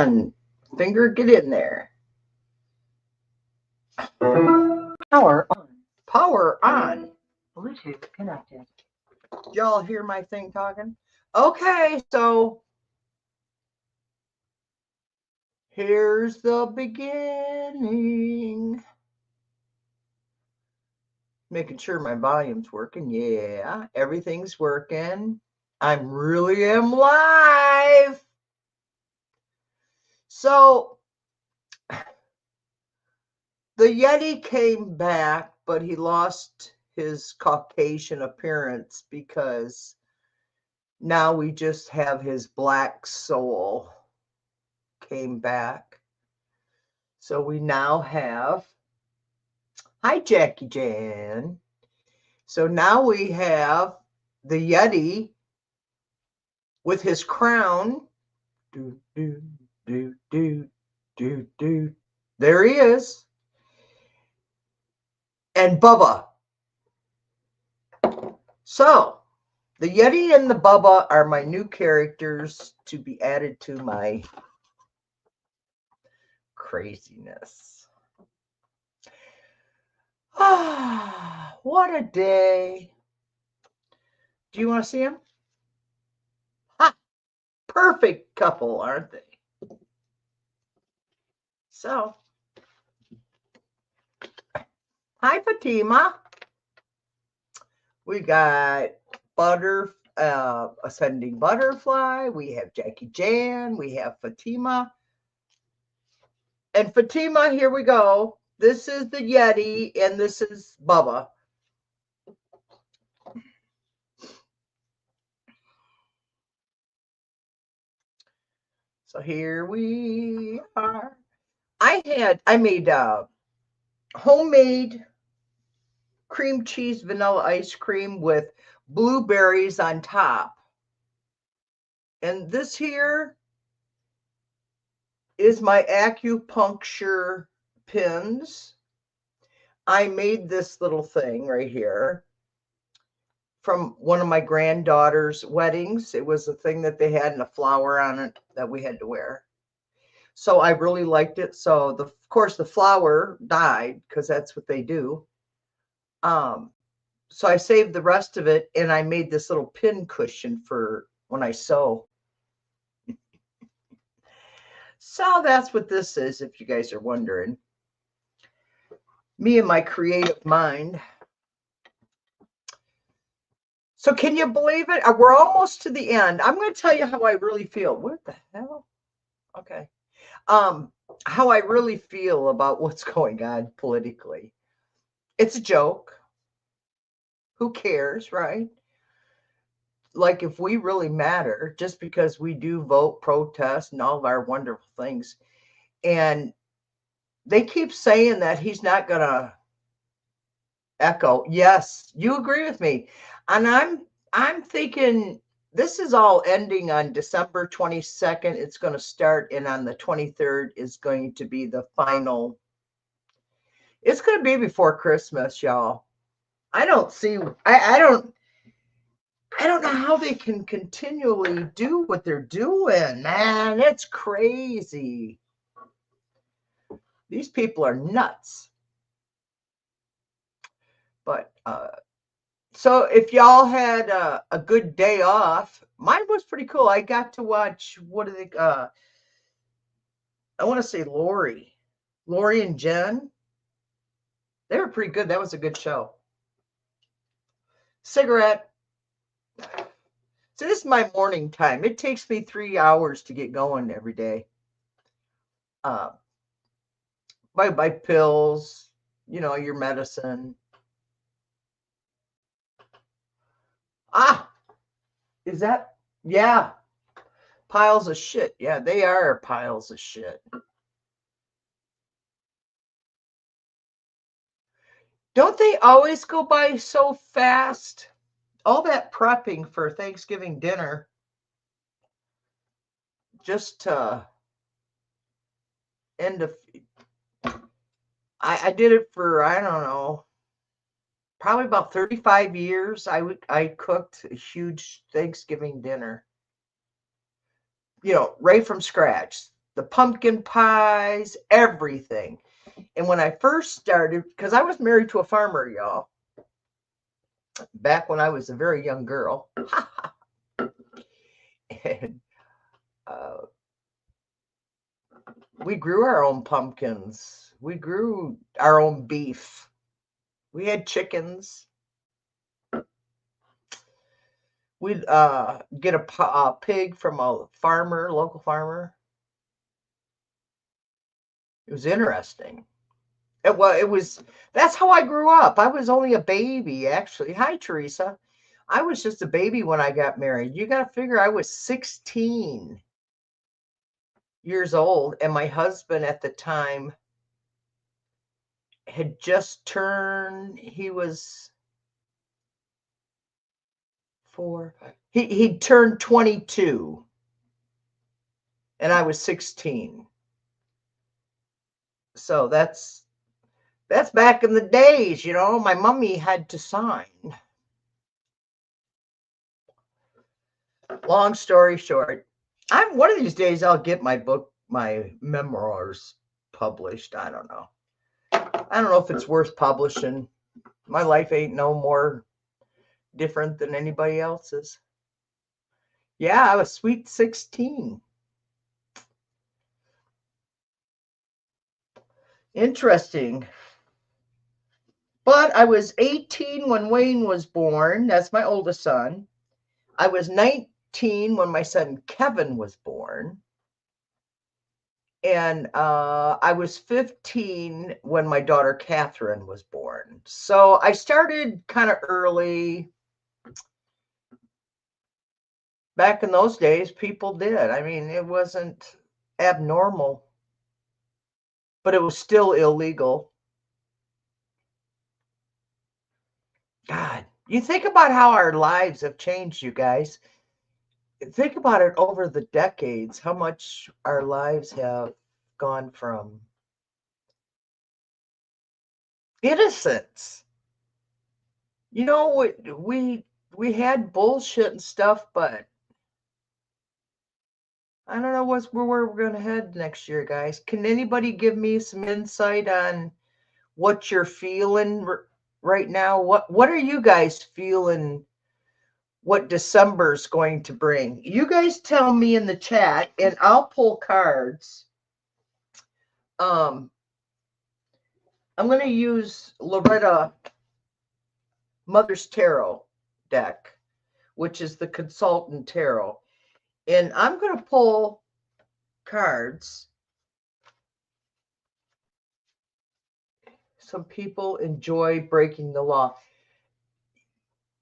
on. Finger, get in there. Power on. Power on. Bluetooth connected. Y'all hear my thing talking? Okay, so here's the beginning. Making sure my volume's working. Yeah, everything's working. I'm really am live. So the Yeti came back, but he lost his Caucasian appearance because now we just have his black soul came back. So we now have, hi Jackie Jan. So now we have the Yeti with his crown. Do, do, do, do, do, do. There he is. And Bubba. So the Yeti and the Bubba are my new characters to be added to my craziness. Ah, what a day. Do you want to see him? Ha! Perfect couple, aren't they? So, hi Fatima. We got Ascending Butterfly. We have Jackie Jan. We have Fatima. And Fatima, here we go. This is the Yeti, and this is Bubba. So here we are. I made homemade cream cheese vanilla ice cream with blueberries on top. And this here is my acupuncture pins. I made this little thing right here from one of my granddaughter's weddings. It was a thing that they had and a flower on it that we had to wear. So I really liked it. So of course the flower died because that's what they do. So I saved the rest of it and I made this little pin cushion for when I sew. So that's what this is, if you guys are wondering. Me and my creative mind. So can you believe it? We're almost to the end. I'm going to tell you how I really feel. What the hell? Okay. How I really feel about what's going on politically. It's a joke. Who cares, right? Like if we really matter, just because we do vote, protest, and all of our wonderful things. And they keep saying that he's not going to echo. Yes, you agree with me. And I'm thinking this is all ending on December 22nd. It's going to start, and on the 23rd is going to be the final. It's going to be before Christmas, y'all. I don't see, I don't know how they can continually do what they're doing, man. It's crazy. These people are nuts. But so if y'all had a good day off, mine was pretty cool. I got to watch, what do they, I want to say Lori and Jen. They were pretty good. That was a good show. Cigarette. So this is my morning time. It takes me 3 hours to get going every day. My pills, your medicine. Ah, is that? Yeah. Piles of shit. Yeah, they are piles of shit. Don't they always go by so fast? All that prepping for Thanksgiving dinner just to end of. I did it for, I don't know, probably about 35 years. I cooked a huge Thanksgiving dinner, right from scratch. the pumpkin pies, everything. And when I first started, because I was married to a farmer, y'all, back when I was a very young girl. And we grew our own pumpkins. We grew our own beef. We had chickens. We'd get a pig from a farmer, local farmer. It was interesting. That's how I grew up. I was only a baby, actually. Hi, Teresa. I was just a baby when I got married. You got to figure I was 16 years old, and my husband at the time had just turned, he was he turned 22, and I was 16. So that's back in the days, my mommy had to sign. Long story short, one of these days I'll get my book, my memoirs published. I don't know if it's worth publishing. My life ain't no more different than anybody else's. Yeah, I was sweet 16. Interesting. But I was 18 when Wayne was born. That's my oldest son. I was 19 when my son Kevin was born. And I was 15 when my daughter Catherine was born. So I started kind of early. Back in those days, people did. I mean, it wasn't abnormal, but it was still illegal. God, you think about how our lives have changed, you guys. Think about it over the decades, how much our lives have gone from innocence. We had bullshit and stuff, but I don't know where we're going to head next year, guys. Can anybody give me some insight on what you're feeling right now? What are you guys feeling? What December's going to bring? You guys tell me in the chat, and I'll pull cards. I'm going to use Loretta Mother's Tarot deck, which is the Consultant Tarot. And I'm going to pull cards. Some people enjoy breaking the law.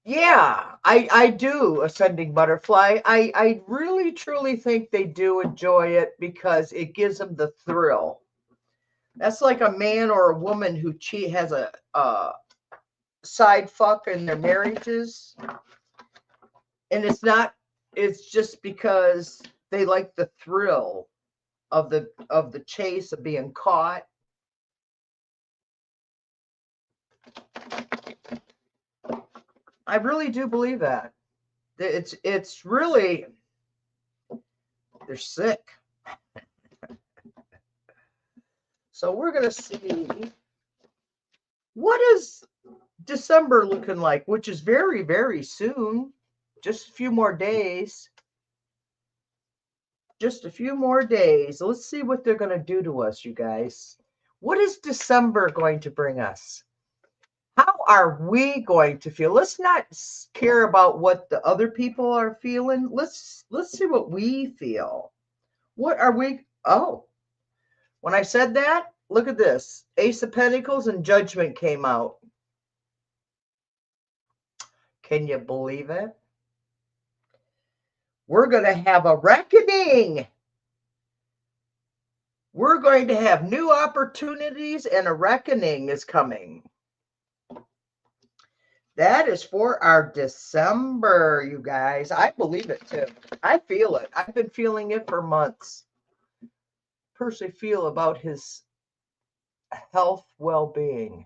Yeah, I do, Ascending Butterfly. I really, truly think they do enjoy it because it gives them the thrill. That's like a man or a woman who has a side fuck in their marriages. And it's just because they like the thrill of the chase of being caught. I really do believe that. It's really, they're sick. So we're going to see what is December looking like, which is very, very soon. Just a few more days. Just a few more days. Let's see what they're going to do to us, you guys. What is December going to bring us? How are we going to feel? Let's not care about what the other people are feeling. Let's see what we feel. What are we? Oh, when I said that, look at this. Ace of Pentacles and Judgment came out. Can you believe it? We're going to have a reckoning. We're going to have new opportunities, and a reckoning is coming. That is for our December, you guys. I believe it too. I feel it. I've been feeling it for months. Personally feel about his health, well-being.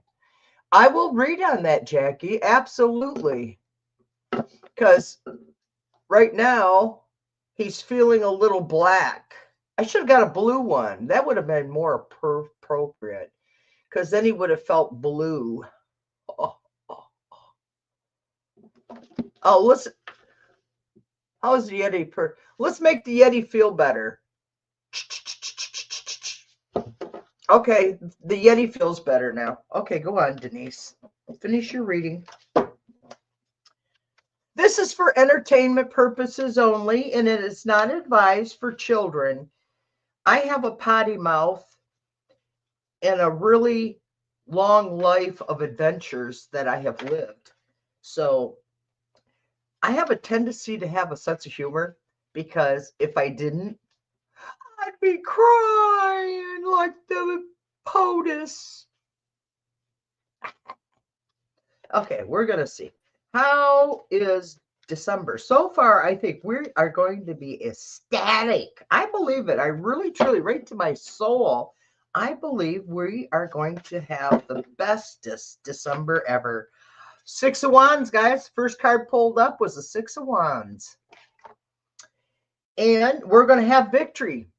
I will read on that, Jackie. Absolutely. Because right now, he's feeling a little black. I should have got a blue one. That would have been more appropriate because then he would have felt blue. Oh, oh, oh, listen. How's the Yeti? Let's make the Yeti feel better. Okay, the Yeti feels better now. Okay, go on, Denise. Finish your reading. This is for entertainment purposes only, and it is not advised for children. I have a potty mouth and a really long life of adventures that I have lived. So I have a tendency to have a sense of humor because if I didn't, I'd be crying like the POTUS. Okay, we're going to see. How is December? So far, I think we are going to be ecstatic. I believe it. I really, truly, right to my soul, I believe we are going to have the bestest December ever. 6 of Wands, guys. First card pulled up was a 6 of Wands. And we're going to have victory.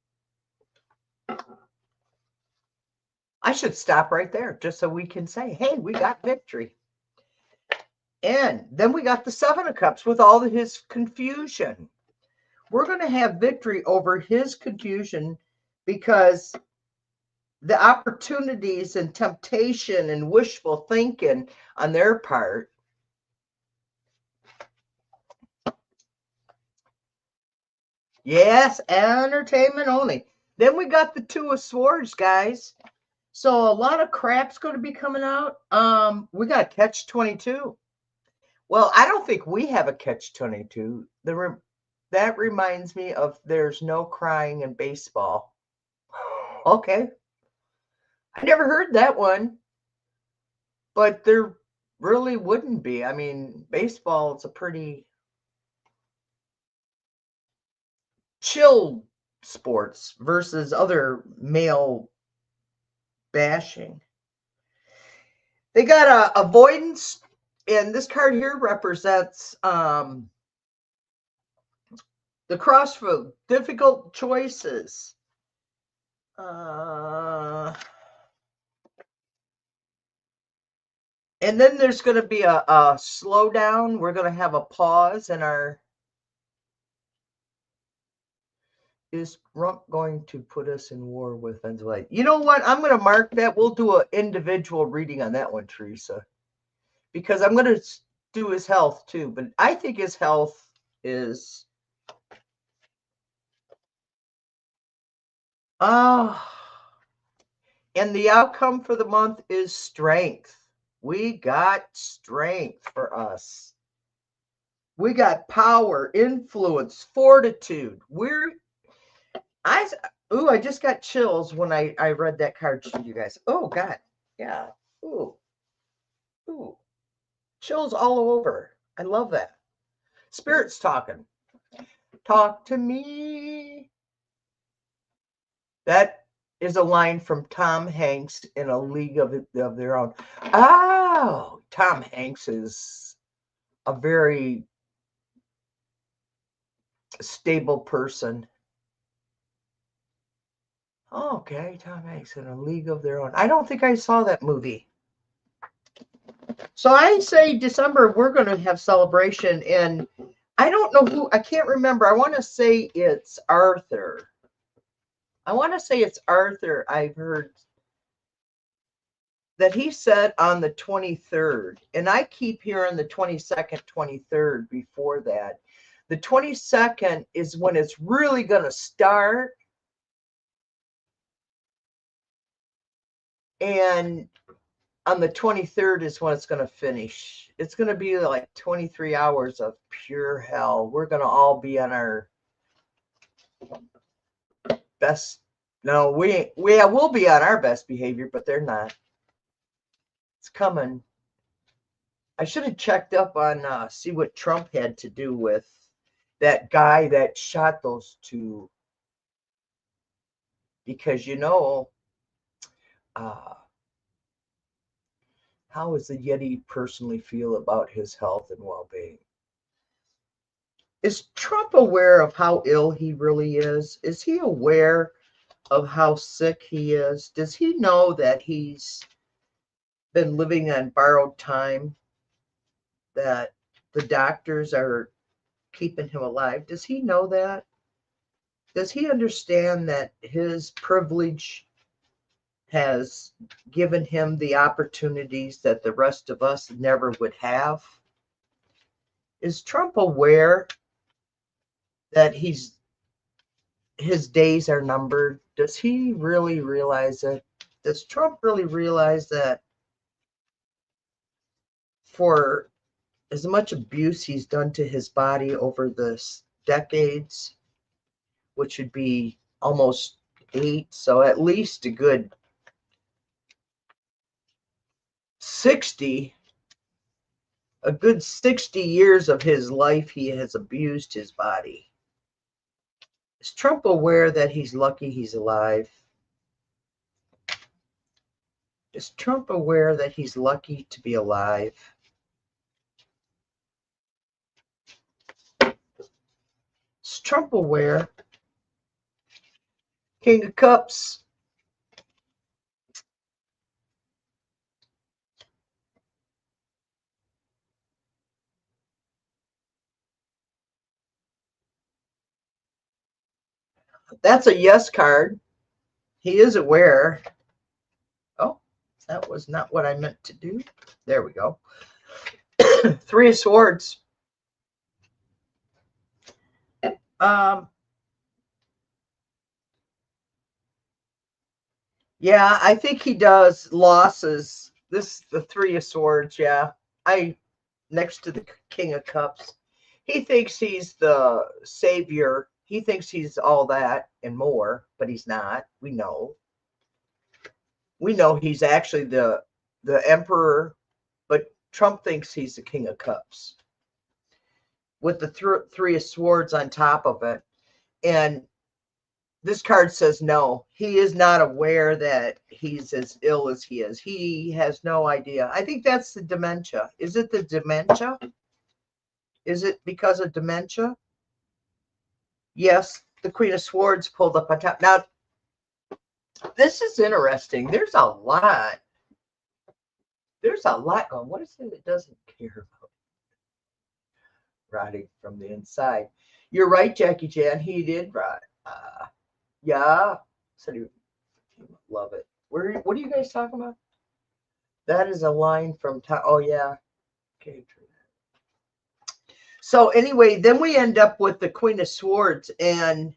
I should stop right there just so we can say, hey, we got victory. And then we got the 7 of Cups with all of his confusion. We're going to have victory over his confusion because the opportunities and temptation and wishful thinking on their part. Yes, entertainment only. Then we got the 2 of Swords, guys. So a lot of crap's going to be coming out. We got catch-22. Well, I don't think we have a catch-22. That reminds me of there's no crying in baseball. Okay. I never heard that one. But there really wouldn't be. I mean, baseball is a pretty chill sports versus other male bashing. They got a avoidance, and this card here represents the crossroad, difficult choices. And then there's going to be a slowdown. We're going to have a pause in our. Is Trump going to put us in war with Venezuela? You know what? I'm going to mark that. We'll do an individual reading on that one, Teresa, because I'm going to do his health too. But I think his health is. And the outcome for the month is strength. We got strength for us. We got power, influence, fortitude. I just got chills when I read that card to you guys. Oh God. Yeah. Ooh. Chills all over. I love that. Spirit's talking. Talk to me. That is a line from Tom Hanks in A League of Their Own. Oh, Tom Hanks is a very stable person. Okay, Tom Hanks in A League of Their Own. I don't think I saw that movie. So I say December, we're going to have celebration. And I don't know who, I can't remember. I want to say it's Arthur. I've heard that he said on the 23rd. And I keep hearing the 22nd, 23rd before that. The 22nd is when it's really going to start. And on the 23rd is when it's going to finish. It's going to be like 23 hours of pure hell. We're going to all be on our best. No, we'll be on our best behavior, but they're not. It's coming. I should have checked up on see what Trump had to do with that guy that shot those 2. Because, how does the Yeti personally feel about his health and well-being? Is Trump aware of how ill he really is? Is he aware of how sick he is? Does he know that he's been living on borrowed time, that the doctors are keeping him alive? Does he know that? Does he understand that his privilege has given him the opportunities that the rest of us never would have? Is Trump aware that his days are numbered? Does he really realize it? Does Trump really realize that for as much abuse he's done to his body over the decades, which would be almost 8, so at least a good 60, a good 60 years of his life, he has abused his body. Is Trump aware that he's lucky he's alive? Is Trump aware that he's lucky to be alive? Is Trump aware? King of Cups. That's a yes card. He is aware. Oh, that was not what I meant to do. There we go. 3 of Swords. Yeah, I think he does. Losses. The 3 of Swords. Yeah, next to the King of Cups. He thinks he's the savior. He thinks he's all that and more, but he's not. We know. We know he's actually the emperor, but Trump thinks he's the King of Cups with the 3 of Swords on top of it. And this card says no. He is not aware that he's as ill as he is. He has no idea. I think that's the dementia. Is it the dementia? Is it because of dementia? Yes, the Queen of Swords pulled up on top. Now, this is interesting. There's a lot. There's a lot going. What is it that doesn't care about rotting from the inside? You're right, Jackie Jan. He did rot. Yeah. Said he love it. What are you guys talking about? That is a line from oh yeah. Okay, true. So anyway, then we end up with the Queen of Swords, and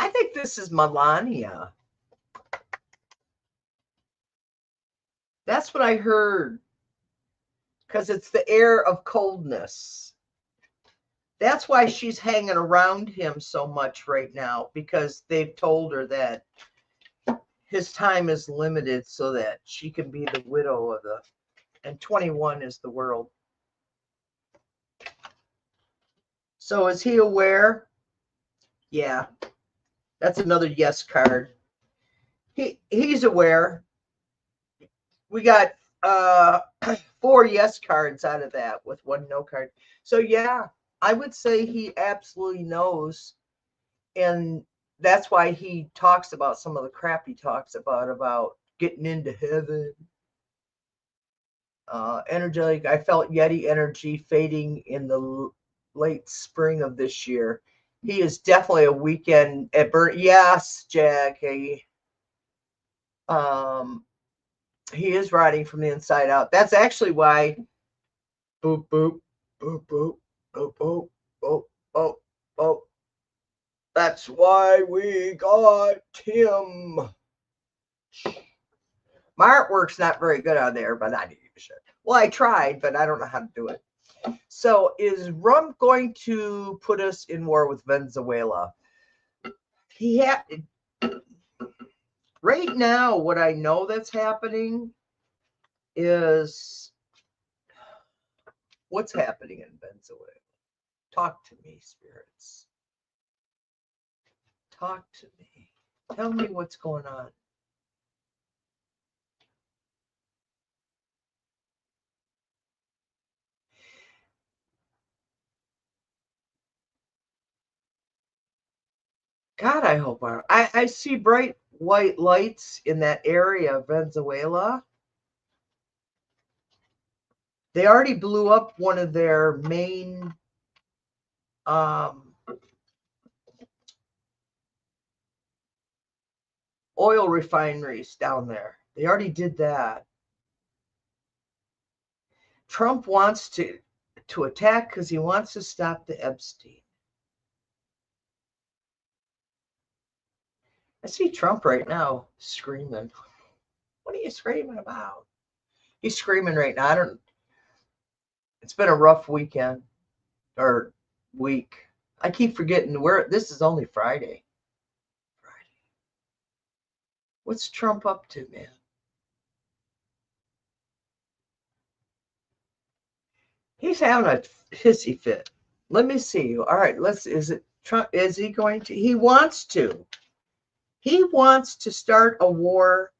I think this is Melania. That's what I heard. Because it's the air of coldness. That's why she's hanging around him so much right now, because they've told her that his time is limited so that she can be the widow of and 21 is the world. So is he aware? Yeah. That's another yes card. He's aware. We got 4 yes cards out of that with 1 no card. So yeah, I would say he absolutely knows, and that's why he talks about some of the crap he talks about getting into heaven. Energetic. I felt Yeti energy fading in the late spring of this year. He is definitely a weekend at Burn. Yes, Jack. He is riding from the inside out. That's actually why. Boop boop boop boop boop boop boop boop boop. That's why we got him. My artwork's not very good on there, but I didn't give a shit. Well, I tried, but I don't know how to do it. So is Trump going to put us in war with Venezuela? He had right now. What I know that's happening is what's happening in Venezuela. Talk to me, spirits. Talk to me. Tell me what's going on. God, I hope I see bright white lights in that area of Venezuela. They already blew up one of their main oil refineries down there. They already did that. Trump wants to attack because he wants to stop the Epstein. I see Trump right now screaming. What are you screaming about? He's screaming right now. It's been a rough weekend or week. I keep forgetting this is only Friday. What's Trump up to, man? He's having a hissy fit. Let me see. All right, is it Trump? Is he going to? He wants to. He wants to start a war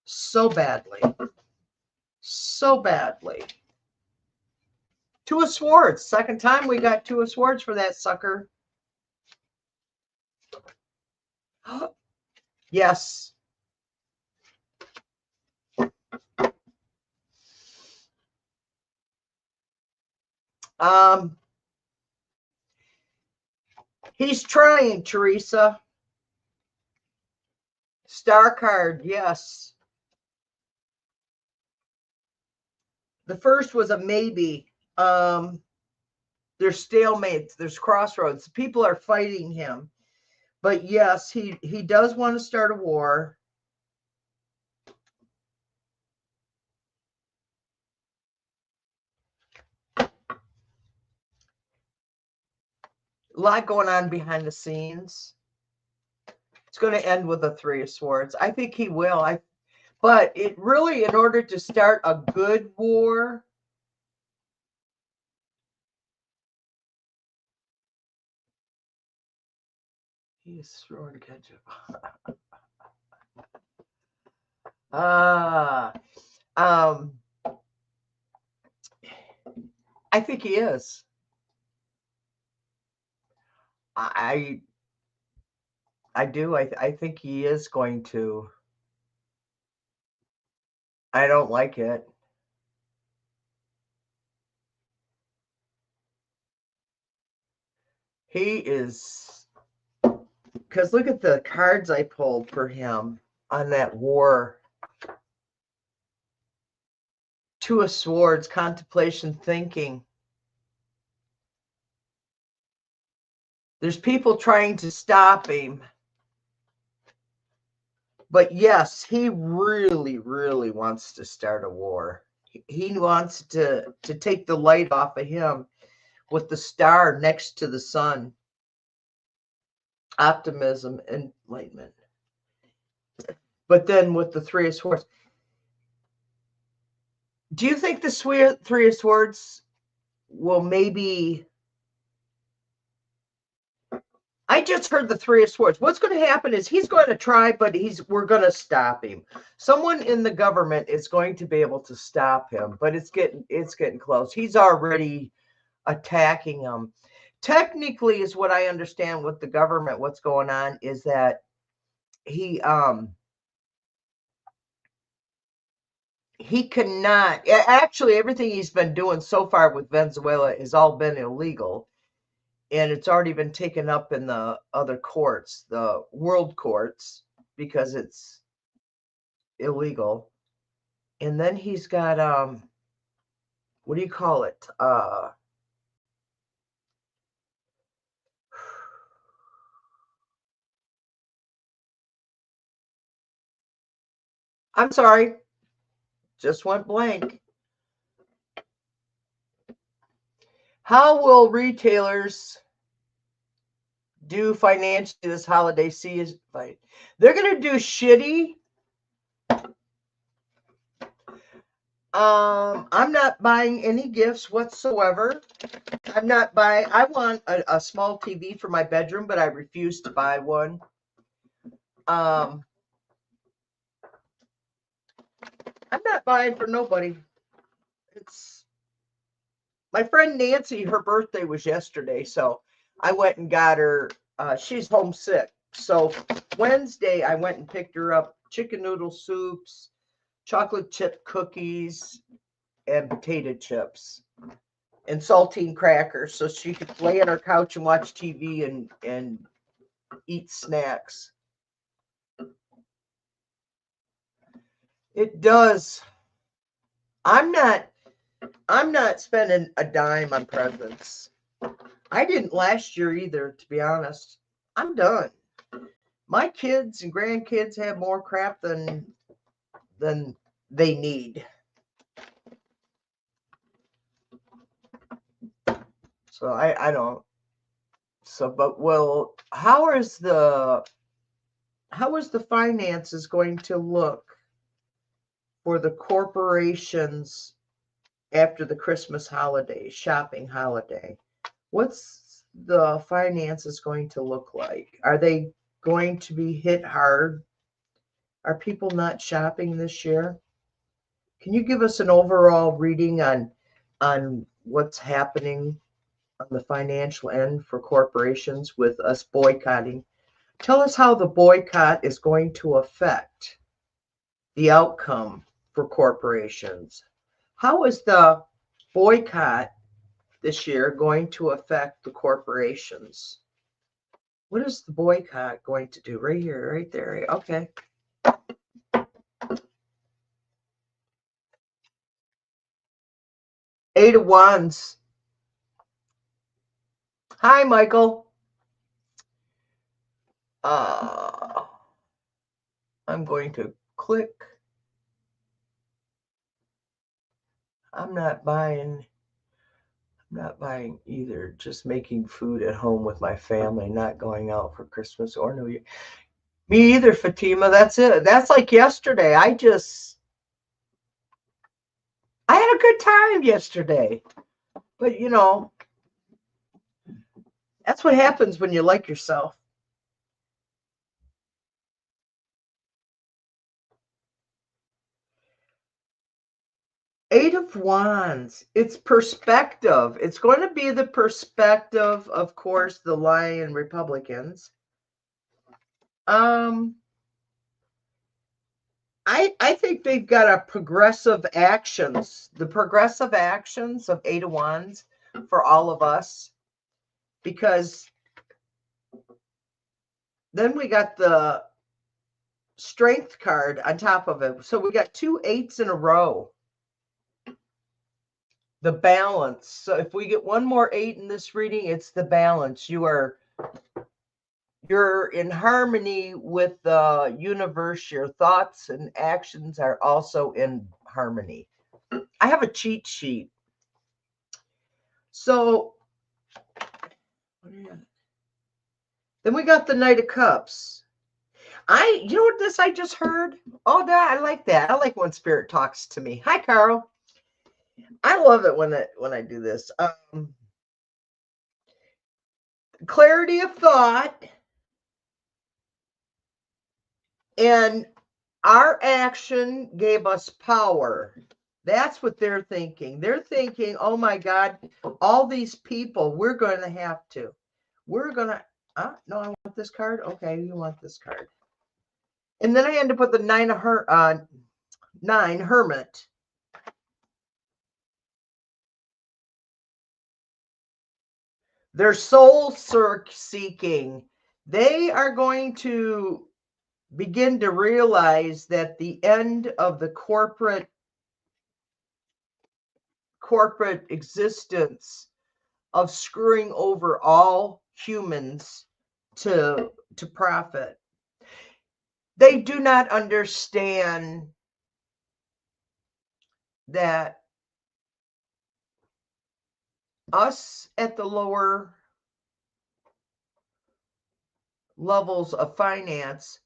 so badly. So badly. Two of Swords. Second time we got Two of Swords for that sucker. Yes. He's trying, Teresa. Star card, yes. The first was a maybe. There's stalemates. There's crossroads. People are fighting him. But yes, he does want to start a war. A lot going on behind the scenes. It's going to end with a Three of Swords. I think he will. But it really, in order to start a good war, he's throwing ketchup. I think he is. I do. I think he is going to. I don't like it. He is, because look at the cards I pulled for him on that war. Two of Swords, contemplation, thinking. There's people trying to stop him. But yes, he really, really wants to start a war. He wants to take the light off of him with the star next to the sun. Optimism, enlightenment. But then with the Three of Swords. Do you think the Three of Swords will maybe... I just heard the Three of Swords. What's going to happen is he's going to try, but we're going to stop him. Someone in the government is going to be able to stop him, but it's getting close. He's already attacking him. Technically, is what I understand with the government, what's going on is that he cannot, actually everything he's been doing so far with Venezuela has all been illegal. And it's already been taken up in the other courts, the world courts, because it's illegal. And then he's got, what do you call it? I'm sorry, just went blank. How will retailers do financially this holiday season? They're going to do shitty. I'm not buying any gifts whatsoever. I'm not buying. I want a small TV for my bedroom, but I refuse to buy one. I'm not buying for nobody. It's my friend Nancy. Her birthday was yesterday, so I went and got her. She's homesick. So Wednesday, I went and picked her up chicken noodle soups, chocolate chip cookies, and potato chips, and saltine crackers, so she could lay on her couch and watch TV and eat snacks. It does. I'm not spending a dime on presents. I didn't last year either, to be honest. I'm done. My kids and grandkids have more crap than they need. So I don't. So, but well, how is the finances going to look for the corporations after the Christmas holiday, shopping holiday? What's the finances going to look like? Are they going to be hit hard? Are people not shopping this year? Can you give us an overall reading on what's happening on the financial end for corporations with us boycotting? Tell us how the boycott is going to affect the outcome for corporations. How is the boycott this year going to affect the corporations? What is the boycott going to do? Right here, right there. Okay. Eight of Wands. Hi, Michael. I'm going to click. I'm not buying either. Just making food at home with my family, not going out for Christmas or New Year. Me either, Fatima. That's it. That's like yesterday. I had a good time yesterday. But that's what happens when you like yourself. Eight of Wands. It's perspective. It's going to be the perspective, of course, the Lion Republicans. I think they've got a progressive actions, the progressive actions of Eight of Wands for all of us, because then we got the Strength card on top of it. So we got 2 8s in a row. The balance. So if we get one more 8 in this reading, it's the balance. You're in harmony with the universe. Your thoughts and actions are also in harmony. I have a cheat sheet. So then we got the Knight of Cups. You know what this I just heard? Oh, that I like that. I like when Spirit talks to me. Hi, Carl. I love it when I do this. Clarity of thought, and our action gave us power. That's what they're thinking. They're thinking, oh my God, all these people, we're going to have to. We're going to, no, I want this card. Okay, you want this card. And then I end up with the 9 Hermit. They're soul seeking. They are going to begin to realize that the end of the corporate existence of screwing over all humans to profit. They do not understand that us at the lower levels of finance,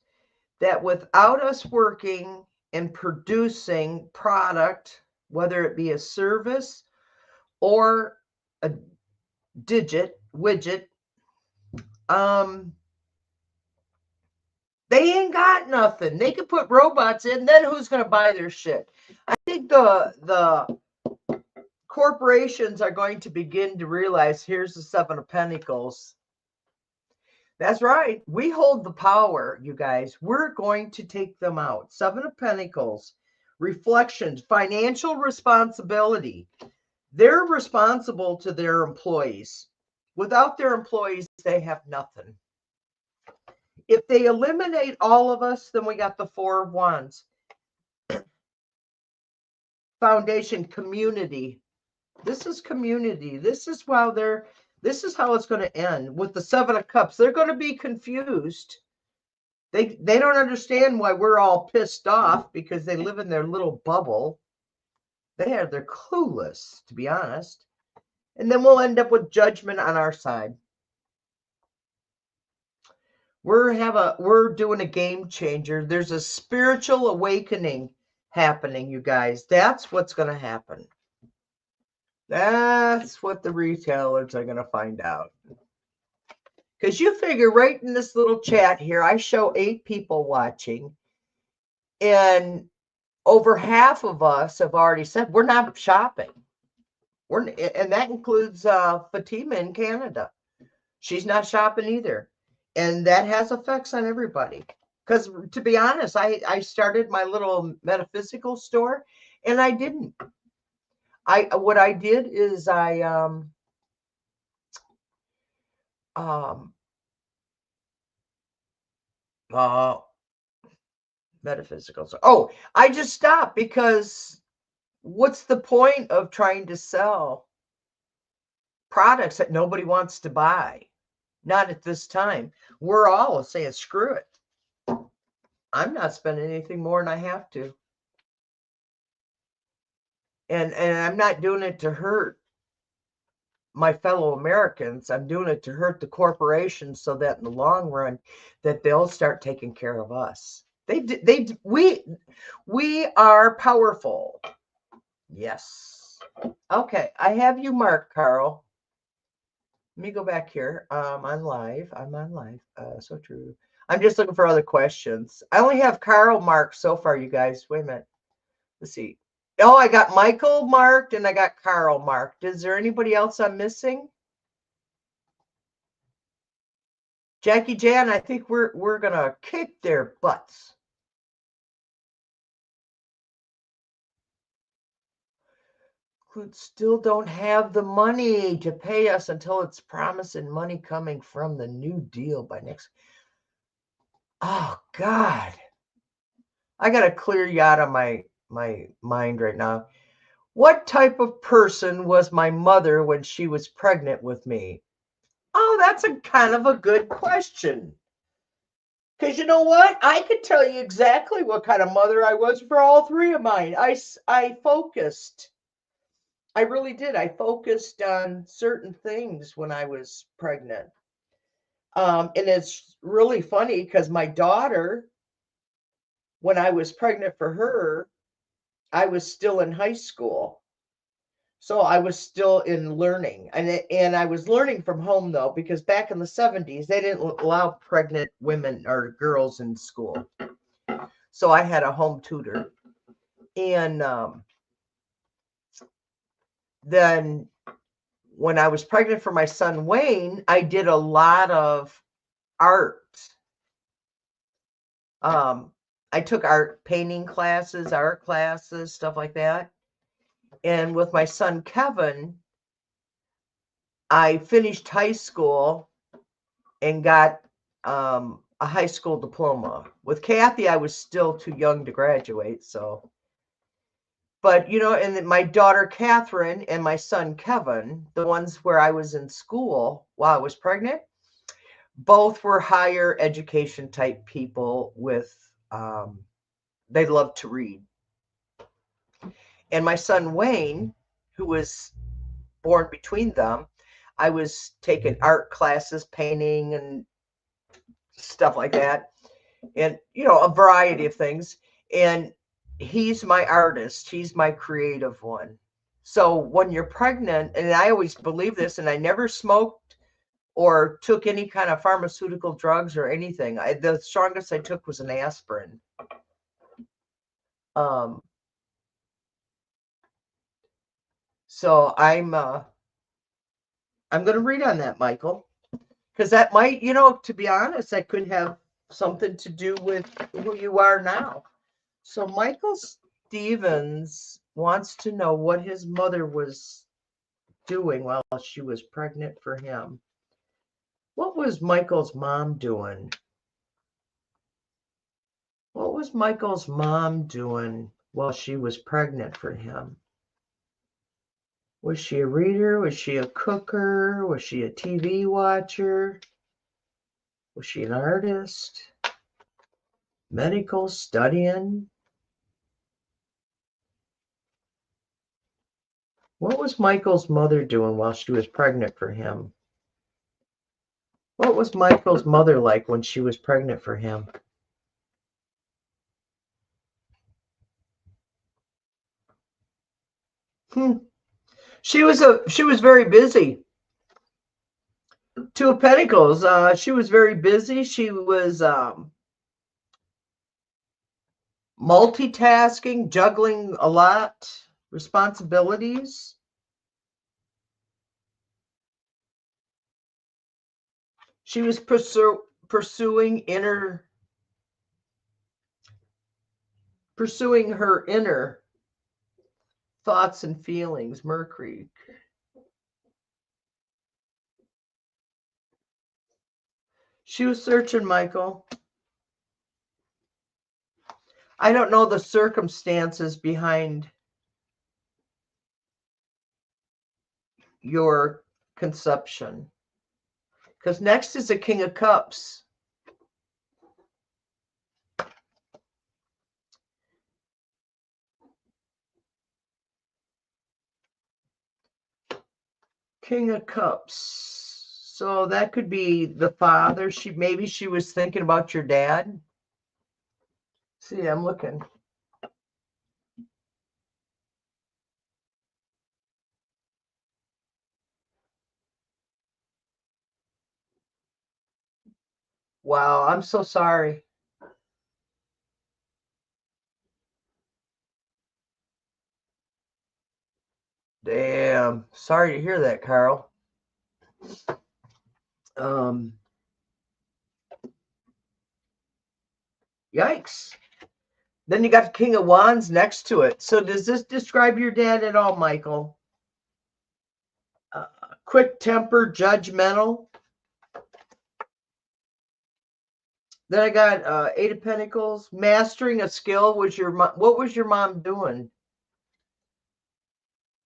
that without us working and producing product, whether it be a service or a widget, they ain't got nothing. They could put robots in, then who's going to buy their shit? I think the corporations are going to begin to realize, here's the 7 of Pentacles. That's right. We hold the power, you guys. We're going to take them out. Seven of Pentacles, reflections, financial responsibility. They're responsible to their employees. Without their employees, they have nothing. If they eliminate all of us, then we got the Four of Wands. Foundation, community. This is community. This is how it's going to end with the Seven of Cups. They're going to be confused. They don't understand why we're all pissed off because they live in their little bubble. They're clueless, to be honest. And then we'll end up with judgment on our side. We're doing a game changer. There's a spiritual awakening happening, you guys. That's what's going to happen. That's what the retailers are going to find out. Because you figure right in this little chat here, I show 8 people watching, and over half of us have already said we're not shopping. And that includes Fatima in Canada. She's not shopping either. And that has effects on everybody. Because to be honest, I started my little metaphysical store, and I didn't. What I did is metaphysical. So, I just stopped because what's the point of trying to sell products that nobody wants to buy? Not at this time. We're all saying, screw it. I'm not spending anything more than I have to. And I'm not doing it to hurt my fellow Americans. I'm doing it to hurt the corporations so that in the long run that they'll start taking care of us. We are powerful. Yes. Okay, I have you marked, Carl. Let me go back here. I'm on live. So true. I'm just looking for other questions. I only have Carl marked so far, you guys. Wait a minute. Let's see. Oh, I got Michael marked and I got Carl marked. Is there anybody else I'm missing? Jackie Jan, I think we're gonna kick their butts. Who still don't have the money to pay us until it's promising money coming from the New Deal by next. Oh God. I gotta clear you out of my mind right now. What type of person was my mother when she was pregnant with me? Oh, that's a kind of a good question. Because you know what? I could tell you exactly what kind of mother I was for all 3 of mine. I focused. I really did. I focused on certain things when I was pregnant. And it's really funny because my daughter, when I was pregnant for her, I was still in high school. So I was still in learning. And I was learning from home, though, because back in the 70s, they didn't allow pregnant women or girls in school. So I had a home tutor. And then when I was pregnant for my son, Wayne, I did a lot of art. I took art painting classes, art classes, stuff like that. And with my son, Kevin, I finished high school and got a high school diploma. With Kathy, I was still too young to graduate. So, but you know, and then my daughter, Catherine, and my son, Kevin, the ones where I was in school while I was pregnant, both were higher education type people with, they loved to read. And my son, Wayne, who was born between them, I was taking art classes, painting and stuff like that. And, you know, a variety of things. And he's my artist. He's my creative one. So when you're pregnant, and I always believe this, and I never smoked or took any kind of pharmaceutical drugs or anything. The strongest I took was an aspirin. So I'm going to read on that, Michael, Because that might, to be honest, that could have something to do with who you are now. So Michael Stevens wants to know what his mother was doing while she was pregnant for him. What was Michael's mom doing? What was Michael's mom doing while she was pregnant for him? Was she a reader? Was she a cooker? Was she a TV watcher? Was she an artist? Medical, studying? What was Michael's mother doing while she was pregnant for him? What was Michael's mother like when she was pregnant for him? She was very busy. Two of Pentacles. She was very busy. She was multitasking, juggling a lot, responsibilities. She was pursuing her inner thoughts and feelings. Mercury. She was searching, Michael. I don't know the circumstances behind your conception. Because next is the King of Cups. King of Cups. So that could be the father. Maybe she was thinking about your dad. See, I'm looking. Wow, I'm so sorry. Damn. Sorry to hear that, Carl. Yikes. Then you got the King of Wands next to it. So does this describe your dad at all, Michael? Quick temper, judgmental. Then I got Eight of Pentacles. Mastering a skill. What was your mom doing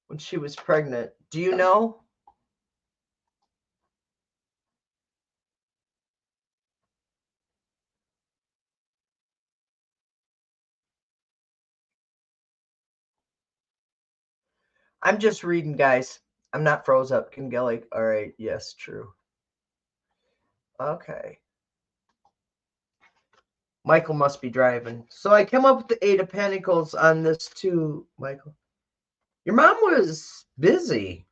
when she was pregnant? Do you know? I'm just reading, guys. I'm not froze up. Kingelic. All right. Yes, true. Okay. Michael must be driving. So I come up with the Eight of Pentacles on this too, Michael. Your mom was busy.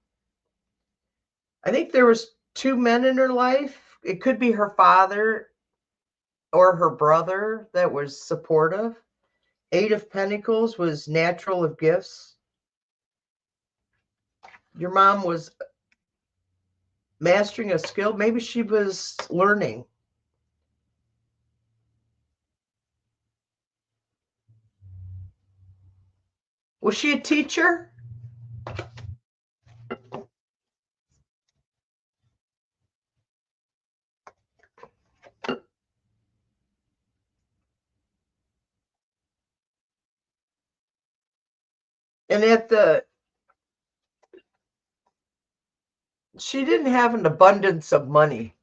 I think there was two men in her life. It could be her father or her brother that was supportive. Eight of Pentacles was natural of gifts. Your mom was mastering a skill. Maybe she was learning. Was she a teacher? And she didn't have an abundance of money.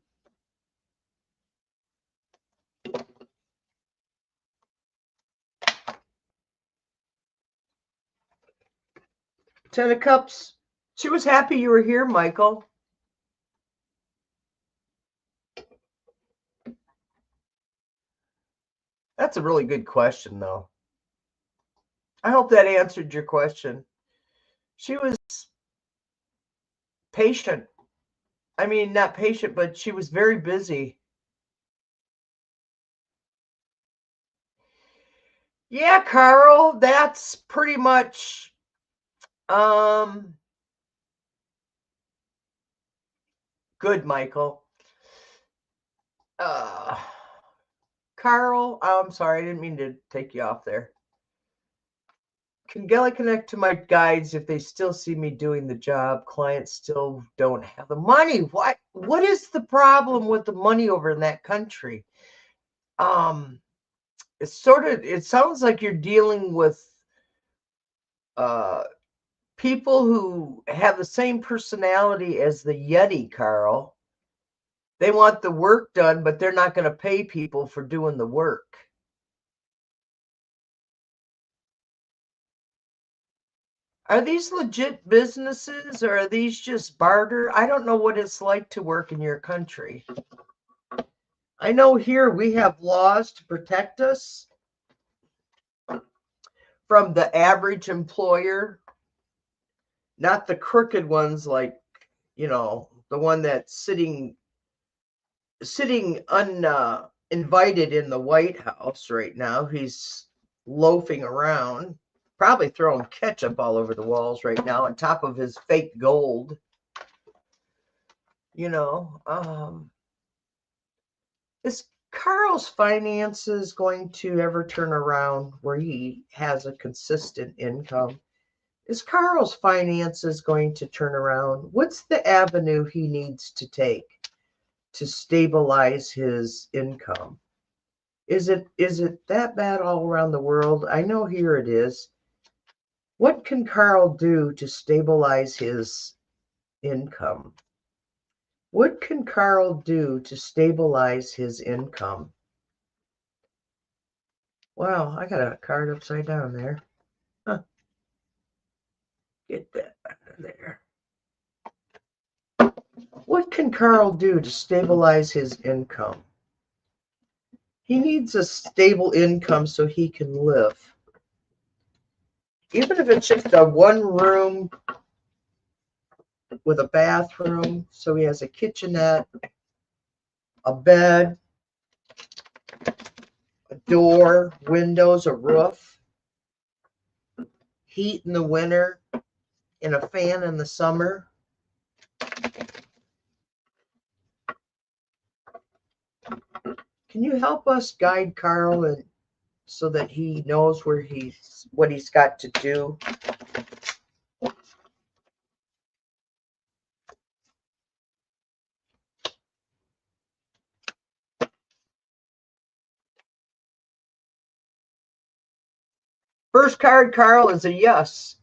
Ten of Cups. She was happy you were here, Michael. That's a really good question, though. I hope that answered your question. She was patient. I mean, not patient, but she was very busy. Yeah, Carl, that's pretty much good, Michael. Carl, I'm sorry, I didn't mean to take you off there. Can Gala connect to my guides if they still see me doing the job? Clients still don't have the money. What is the problem with the money over in that country? Um, it sounds like you're dealing with uh people who have the same personality as the Yeti, Carl. They want the work done, but they're not going to pay people for doing the work. Are these legit businesses or are these just barter? I don't know what it's like to work in your country. I know here we have laws to protect us from the average employer, not the crooked ones like, the one that's sitting uninvited in the White House right now. He's loafing around, probably throwing ketchup all over the walls right now on top of his fake gold. You know, is Carl's finances going to ever turn around where he has a consistent income? Is Carl's finances going to turn around? What's the avenue he needs to take to stabilize his income? Is it that bad all around the world? I know here it is. What can Carl do to stabilize his income? What can Carl do to stabilize his income? Wow, I got a card upside down there. Huh. Get that out of there. What can Carl do to stabilize his income? He needs a stable income so he can live. Even if it's just a one room with a bathroom, so he has a kitchenette, a bed, a door, windows, a roof, heat in the winter, and a fan in the summer. Can you help us guide Carl so that he knows what he's got to do? First card, Carl, is a yes.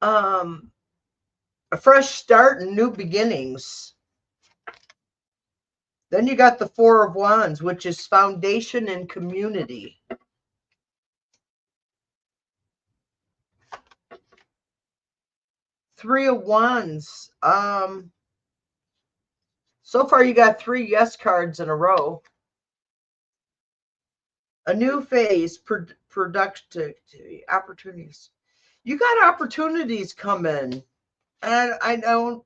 A fresh start and new beginnings. Then you got the Four of Wands, which is foundation and community. Three of Wands. So far you got 3 yes cards in a row. A new phase, productivity, opportunities. You got opportunities coming. And I don't,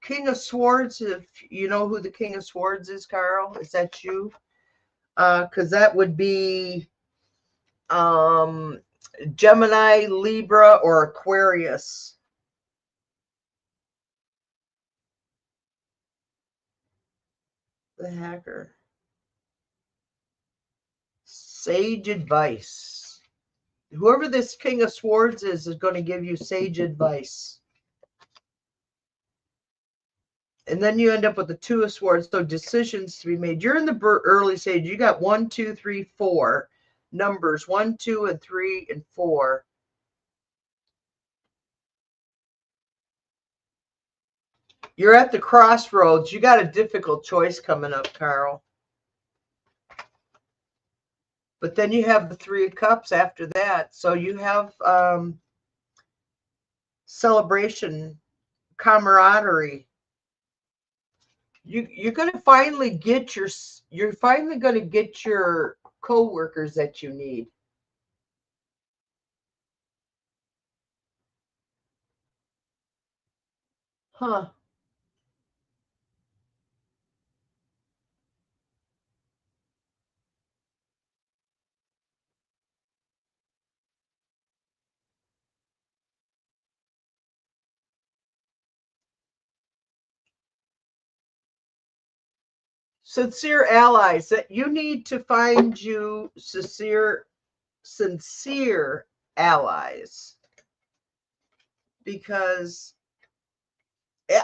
King of Swords, if you know who the King of Swords is, Carl, is that you? Because that would be Gemini, Libra, or Aquarius. The hacker. Sage advice. Whoever this King of Swords is going to give you sage advice. And then you end up with the Two of Swords, so decisions to be made. You're in the early stage. You got 1, 2, 3, 4 numbers, 1, 2, and 3, and 4. You're at the crossroads. You got a difficult choice coming up, Carl. But then you have the Three of Cups after that. So you have celebration, camaraderie. You're going to finally get you're finally going to get your co-workers that you need. Huh. Sincere allies, that you need to find you sincere allies, because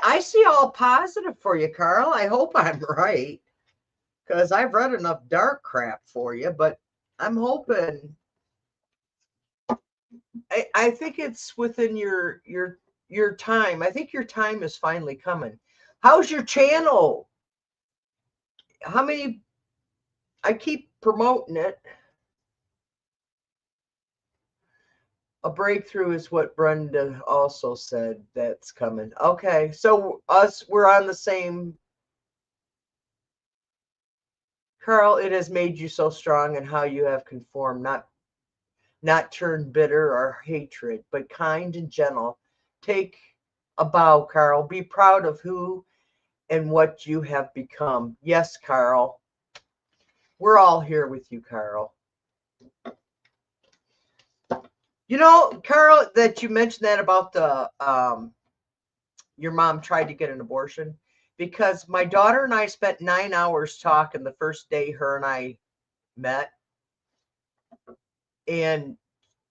I see all positive for you, Carl. I hope I'm right, because I've read enough dark crap for you, but I'm hoping. I think it's within your time. I think your time is finally coming. How's your channel? How many? I keep promoting it. A breakthrough is what Brenda also said that's coming. Okay, so we're on the same. Carl, it has made you so strong in how you have conformed, not turned bitter or hatred, but kind and gentle. Take a bow, Carl. Be proud of who and what you have become. Yes, Carl. We're all here with you, Carl. You know, Carl, that you mentioned that about the your mom tried to get an abortion, because my daughter and I spent 9 hours talking the first day her and I met. And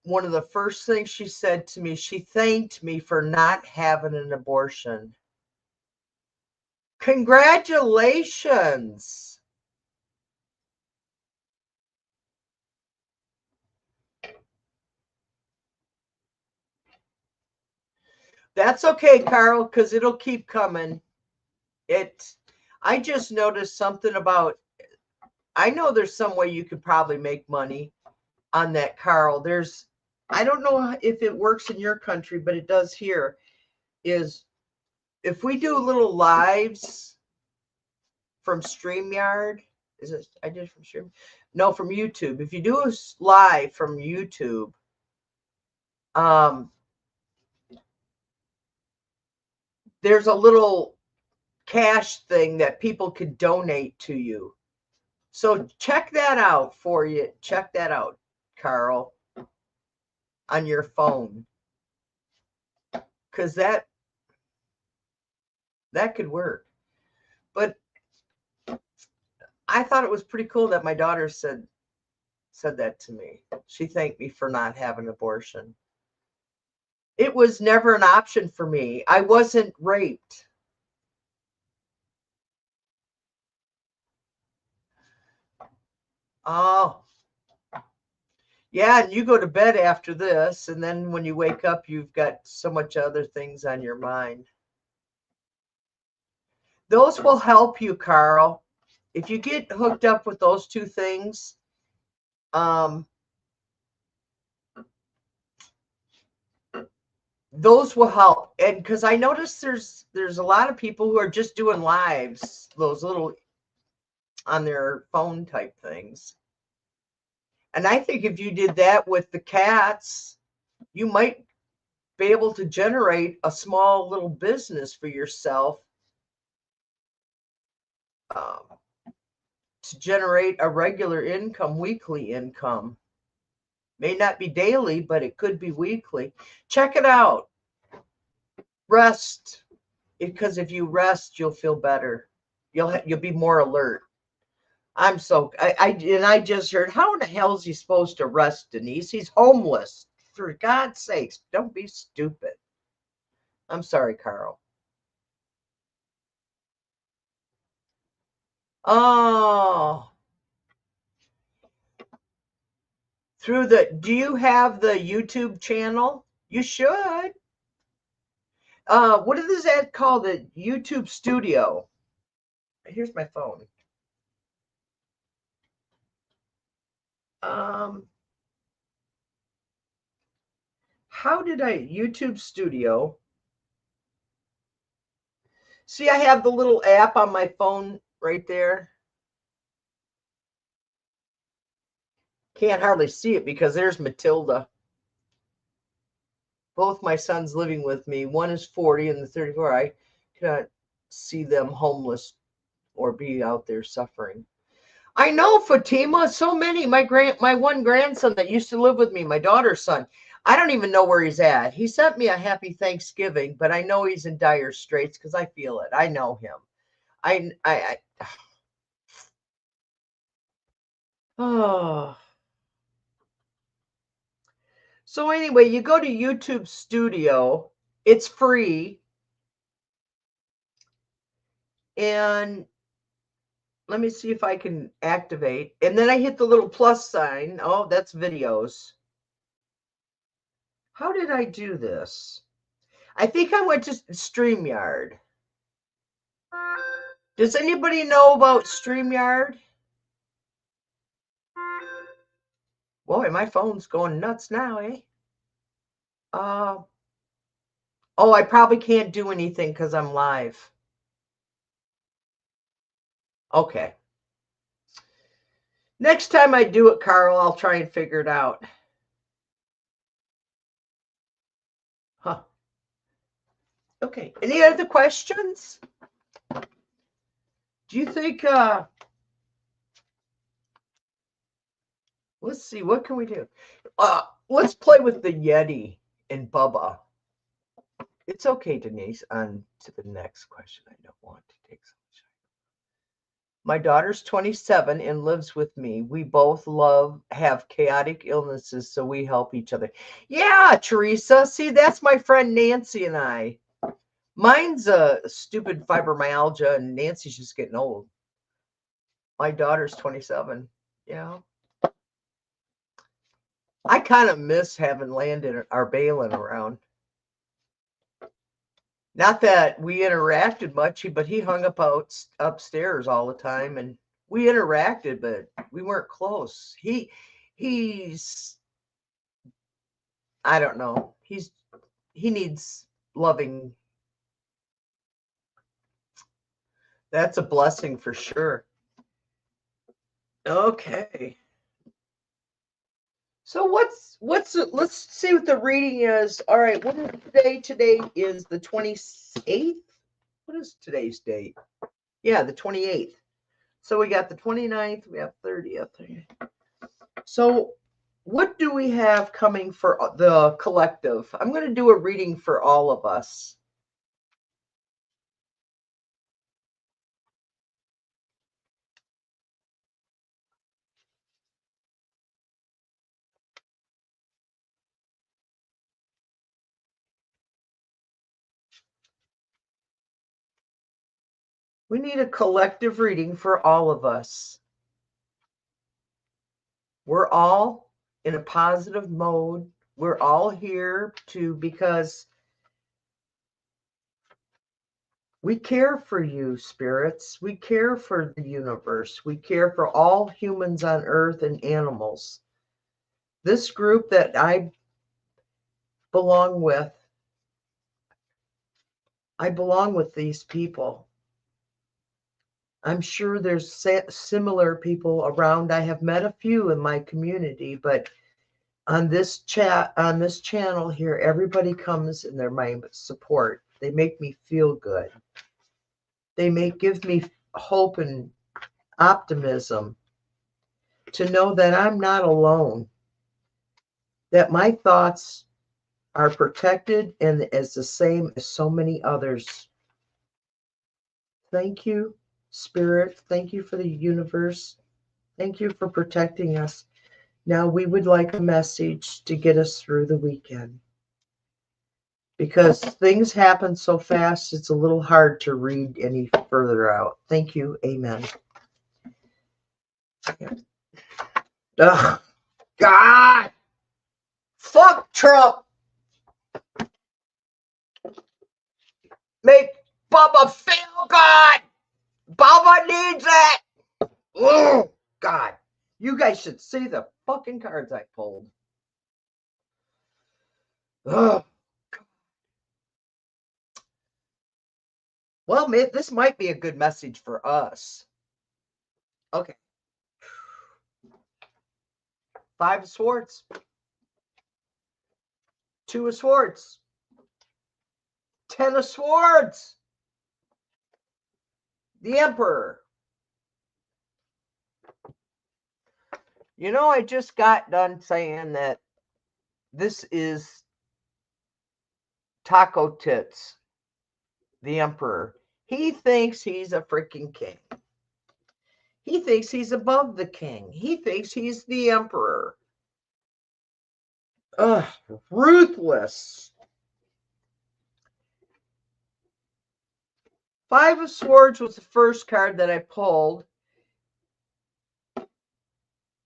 one of the first things she said to me, she thanked me for not having an abortion. Congratulations. That's okay, Carl, because it'll keep coming. I just noticed something about, I know there's some way you could probably make money on that, Carl. I don't know if it works in your country, but it does here, is if we do little lives from StreamYard, I did it from Stream? No, from YouTube. If you do a live from YouTube, there's a little cash thing that people could donate to you. So check that out for you. Check that out, Carl, on your phone, because that could work. But I thought it was pretty cool that my daughter said that to me. She thanked me for not having an abortion. It was never an option for me. I wasn't raped. Oh, yeah, and you go to bed after this, and then when you wake up, you've got so much other things on your mind. Those will help you, Carl. If you get hooked up with those two things, those will help. And because I noticed there's a lot of people who are just doing lives, those little on their phone type things. And I think if you did that with the cats, you might be able to generate a small little business for yourself, to generate a regular income, weekly income. May not be daily, but it could be weekly. Check it out. Rest, because if you rest, you'll feel better. You'll be more alert. I just heard, how in the hell is he supposed to rest, Denise? He's homeless. For God's sakes, don't be stupid. I'm sorry, Carl. Oh, do you have the YouTube channel? You should. What is that called? The YouTube Studio. Here's my phone. How did YouTube Studio? See, I have the little app on my phone right there. Can't hardly see it because there's Matilda. Both my sons living with me. One is 40 and the 34. I cannot see them homeless or be out there suffering. I know, Fatima, so many. My one grandson that used to live with me, my daughter's son, I don't even know where he's at. He sent me a happy Thanksgiving, but I know he's in dire straits because I feel it. I know him. Oh. So anyway, you go to YouTube Studio. It's free. And let me see if I can activate. And then I hit the little plus sign. Oh, that's videos. How did I do this? I think I went to StreamYard. Does anybody know about StreamYard? Boy, my phone's going nuts now, eh? Oh, I probably can't do anything because I'm live. Okay. Next time I do it, Carl, I'll try and figure it out. Huh. Okay. Any other questions? Do you think, let's see, what can we do? Let's play with the Yeti and Bubba. It's okay, Denise. On to the next question. I don't want to take so much. My daughter's 27 and lives with me. We both have chaotic illnesses, so we help each other. Yeah, Teresa. See, that's my friend Nancy and I. Mine's a stupid fibromyalgia, and Nancy's just getting old. My daughter's 27. Yeah. I kind of miss having Landon or Balin around. Not that we interacted much, but he hung up upstairs all the time, and we interacted, but we weren't close. He's I don't know. He needs loving. That's a blessing for sure. Okay. So let's see what the reading is. All right, what is today? Today is the 28th. What is today's date? Yeah, the 28th. So we got the 29th, we have 30th. So what do we have coming for the collective? I'm going to do a reading for all of us. We need a collective reading for all of us. We're all in a positive mode. We're all here because we care for you, spirits. We care for the universe. We care for all humans on earth and animals. This group that I belong with, I belong with these people. I'm sure there's similar people around. I have met a few in my community, but on this channel here, everybody comes and they're my support. They make me feel good. They give me hope and optimism to know that I'm not alone, that my thoughts are protected and as the same as so many others. Thank you, Spirit. Thank you for the universe. Thank you for protecting us. Now we would like a message to get us through the weekend. Because things happen so fast, it's a little hard to read any further out. Thank you. Amen. Ugh. God. Fuck Trump. Make Bubba feel good. Bubba needs it. Oh, God. You guys should see the fucking cards I pulled. Ugh. Well, this might be a good message for us. Okay. 5 of Swords. 2 of Swords. 10 of Swords. The Emperor. You know, I just got done saying that this is Taco Tits, the Emperor. He thinks he's a freaking king. He thinks he's above the king. He thinks he's the emperor. Ugh, ruthless. Five of Swords was the first card that I pulled.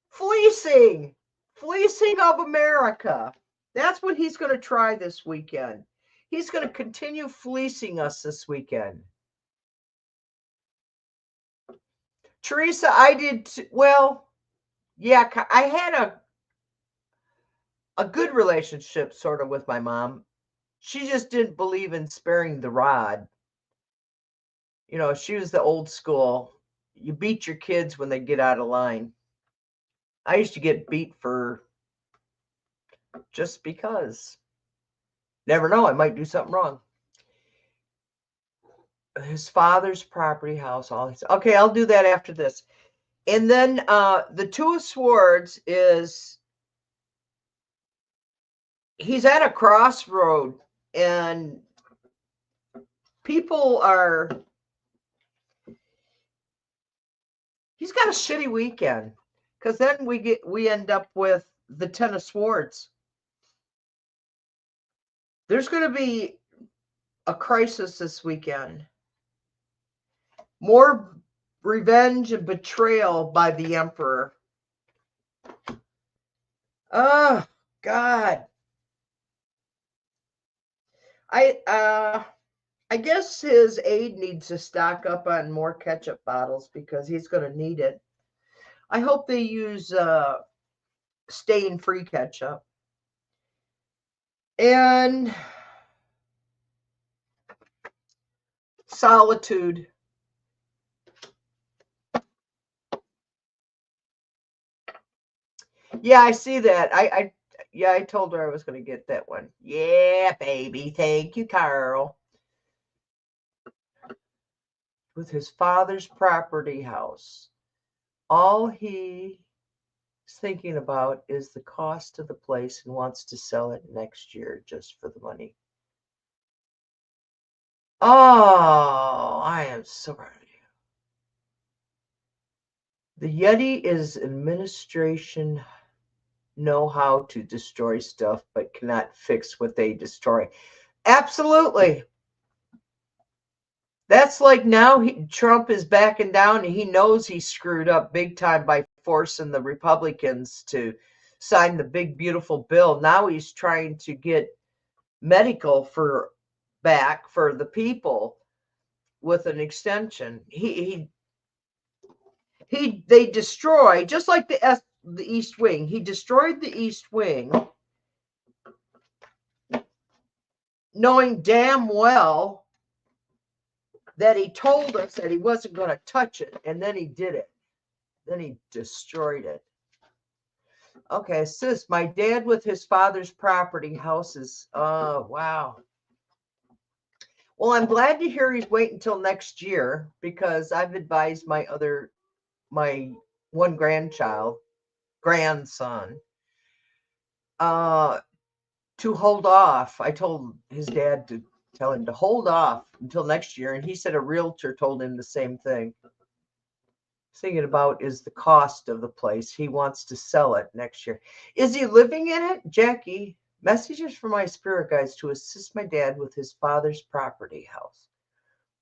Fleecing. Fleecing of America. That's what he's going to try this weekend. He's going to continue fleecing us this weekend. Teresa, I did, well, yeah, I had a good relationship sort of with my mom. She just didn't believe in sparing the rod. You know, she was the old school. You beat your kids when they get out of line. I used to get beat for just because. Never know, I might do something wrong. His father's property house. Okay, I'll do that after this. And then the Two of Swords is, he's at a crossroad and people are, he's got a shitty weekend because then we end up with the Ten of Swords. There's going to be a crisis this weekend. More revenge and betrayal by the Emperor. Oh, God. I guess his aide needs to stock up on more ketchup bottles because he's going to need it. I hope they use stain-free ketchup. And solitude. Yeah, I see that. I told her I was going to get that one. Yeah, baby. Thank you, Carl. With his father's property house. All he's thinking about is the cost of the place and wants to sell it next year just for the money. Oh, I am so proud of you. The Yeti is administration know how to destroy stuff but cannot fix what they destroy. Absolutely. That's like now Trump is backing down and he knows he screwed up big time by forcing the Republicans to sign the big beautiful bill. Now he's trying to get medical for back for the people with an extension. They destroy, just like the East Wing. He destroyed the East Wing, knowing damn well that he told us that he wasn't going to touch it, and then he did it. Then he destroyed it. Okay, sis, my dad with his father's property houses. Oh, wow. Well, I'm glad to hear he's waiting until next year because I've advised my one grandson, to hold off. I told his dad to tell him to hold off until next year, and he said a realtor told him the same thing. Thinking about is the cost of the place. He wants to sell it next year. Is he living in it? Jackie, messages from my spirit guides to assist my dad with his father's property house.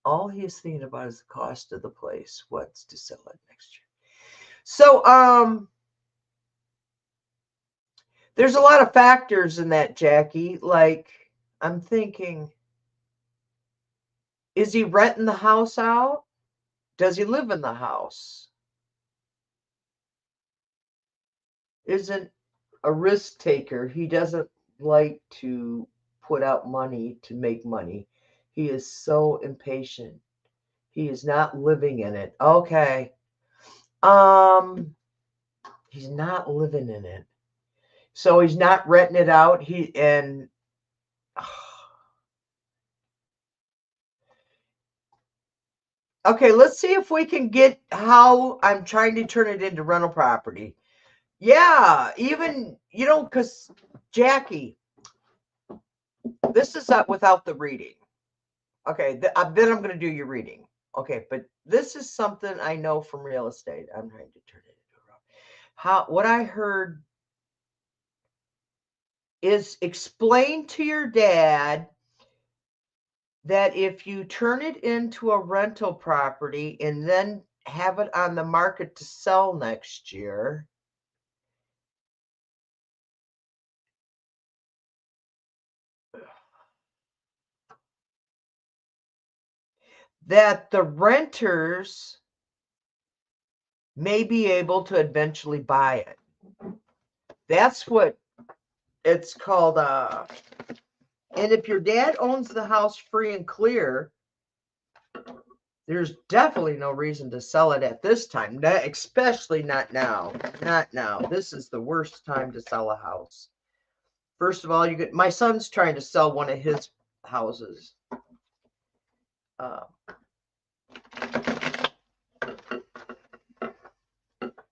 All he is thinking about is the cost of the place. Wants to sell it next year. So, there's a lot of factors in that, Jackie. Like, I'm thinking, is he renting the house out? Does he live in the house? Isn't a risk taker. He doesn't like to put out money to make money. He is so impatient. He is not living in it. Okay. He's not living in it. So he's not renting it out. Okay, let's see if we can get how I'm trying to turn it into rental property. Yeah, even, because Jackie, this is up without the reading. Okay, then I'm going to do your reading. Okay, but this is something I know from real estate. I'm trying to turn it into what I heard is explain to your dad that if you turn it into a rental property and then have it on the market to sell next year, that the renters may be able to eventually buy it. That's what it's called. And if your dad owns the house free and clear, there's definitely no reason to sell it at this time, especially not now. Not now. This is the worst time to sell a house. First of all, my son's trying to sell one of his houses.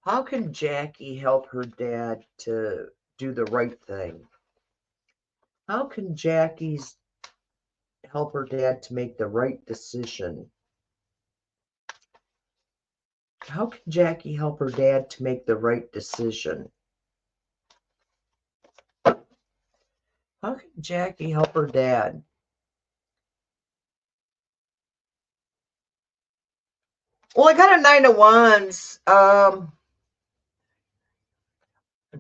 How can Jackie help her dad to do the right thing? How can Jackie's help her dad to make the right decision? How can Jackie help her dad to make the right decision? How can Jackie help her dad? Well, I got a 9 of Wands. I'm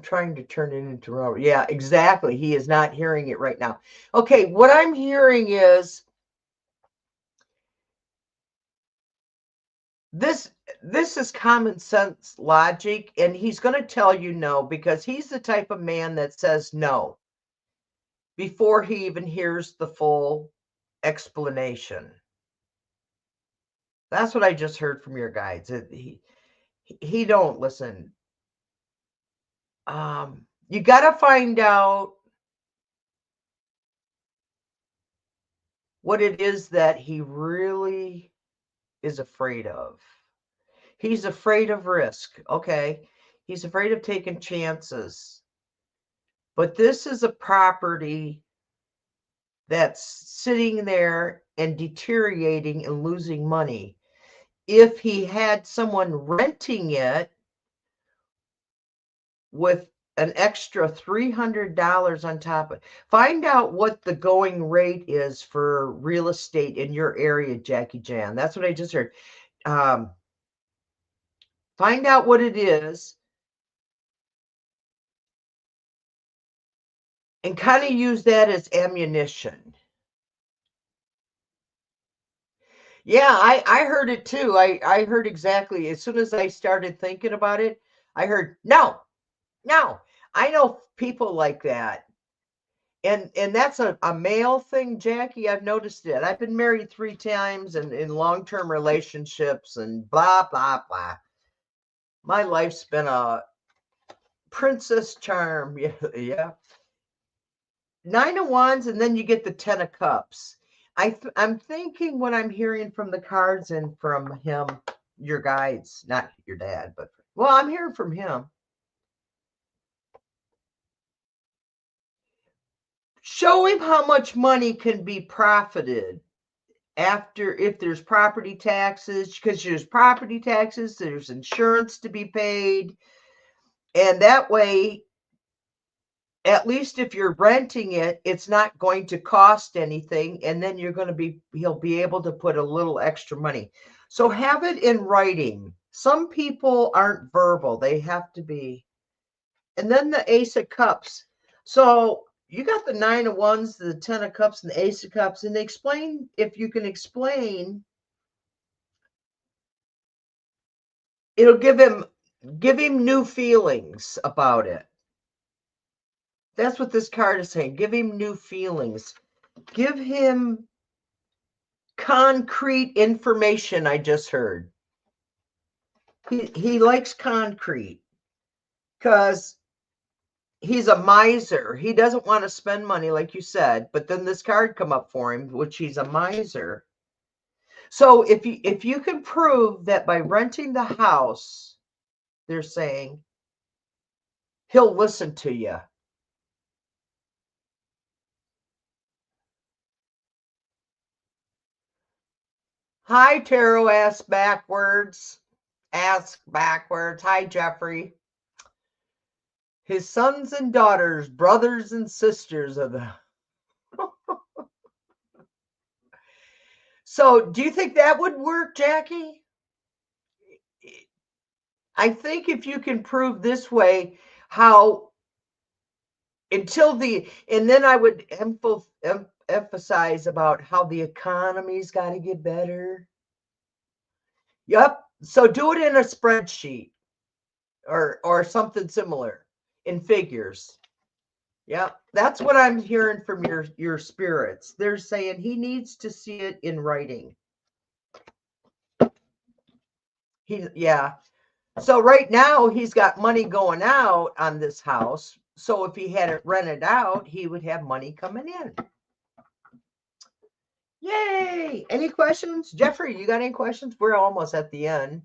trying to turn it into Robert. Yeah, exactly. He is not hearing it right now. Okay, what I'm hearing is this is common sense logic, and he's going to tell you no because he's the type of man that says no before he even hears the full explanation. That's what I just heard from your guides. He don't listen. You got to find out what it is that he really is afraid of. He's afraid of risk. Okay. He's afraid of taking chances. But this is a property that's sitting there and deteriorating and losing money. If he had someone renting it with an extra $300 on top of it, find out what the going rate is for real estate in your area, Jackie Jan. That's what I just heard. Find out what it is and kind of use that as ammunition. Yeah, I heard it too. I heard exactly. As soon as I started thinking about it, I heard, no, no. I know people like that. And that's a male thing, Jackie. I've noticed it. I've been married 3 times and in long-term relationships and blah, blah, blah. My life's been a princess charm. Yeah, yeah. 9 of Wands, and then you get the 10 of Cups. I'm thinking what I'm hearing from the cards and from him, your guides, not your dad, but well, I'm hearing from him. Show him how much money can be profited after if there's property taxes, because there's property taxes, there's insurance to be paid, and that way at least if you're renting it, it's not going to cost anything. And then he'll be able to put a little extra money. So have it in writing. Some people aren't verbal, they have to be. And then the Ace of Cups. So you got the 9 of Wands, the 10 of Cups, and the Ace of Cups. And explain, if you can explain, it'll give him new feelings about it. That's what this card is saying. Give him new feelings. Give him concrete information. I just heard. He likes concrete because he's a miser. He doesn't want to spend money, like you said. But then this card come up for him, which he's a miser. So if you can prove that by renting the house, they're saying he'll listen to you. Hi, Tarot Ask Backwards. Ask Backwards. Hi, Jeffrey. His sons and daughters, brothers and sisters of the... So, do you think that would work, Jackie? I think if you can prove this way how until the, and then I would emphasize about how the economy's got to get better. Yep. So do it in a spreadsheet or something similar in figures. Yep. That's what I'm hearing from your spirits. They're saying he needs to see it in writing. Yeah. So right now he's got money going out on this house. So if he had it rented out, he would have money coming in. Yay! Any questions? Jeffrey, you got any questions? We're almost at the end.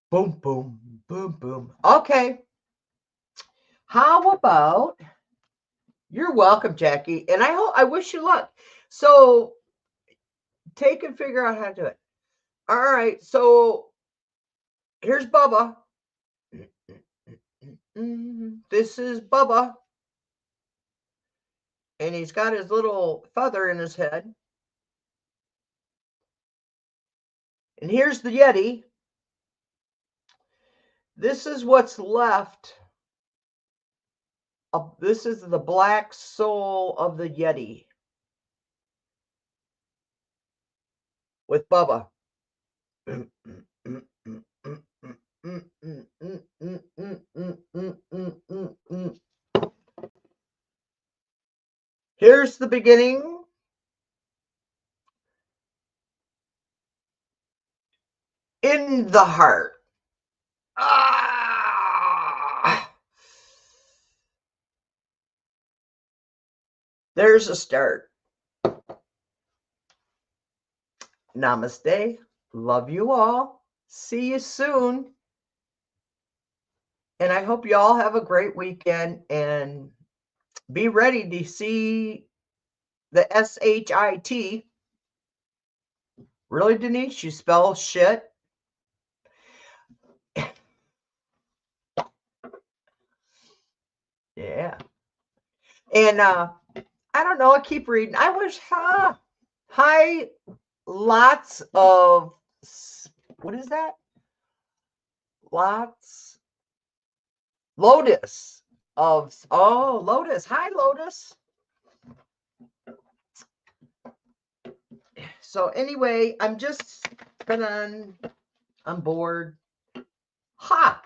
Boom, boom, boom, boom. Okay. How about, you're welcome, Jackie. And I wish you luck. So take and figure out how to do it. All right. So here's Bubba. This is Bubba. And he's got his little feather in his head. And here's the Yeti. This is what's left. This is the black soul of the Yeti with Bubba. Here's the beginning. In the heart. Ah! There's a start. Namaste. Love you all. See you soon. And I hope you all have a great weekend and be ready to see the SHIT. Really, Denise? You spell shit? Yeah. And I don't know. I keep reading. I wish, hi, lots of, what is that? Lots. Lotus of, oh, Lotus. Hi, Lotus. So anyway, I'm just I'm bored. Ha!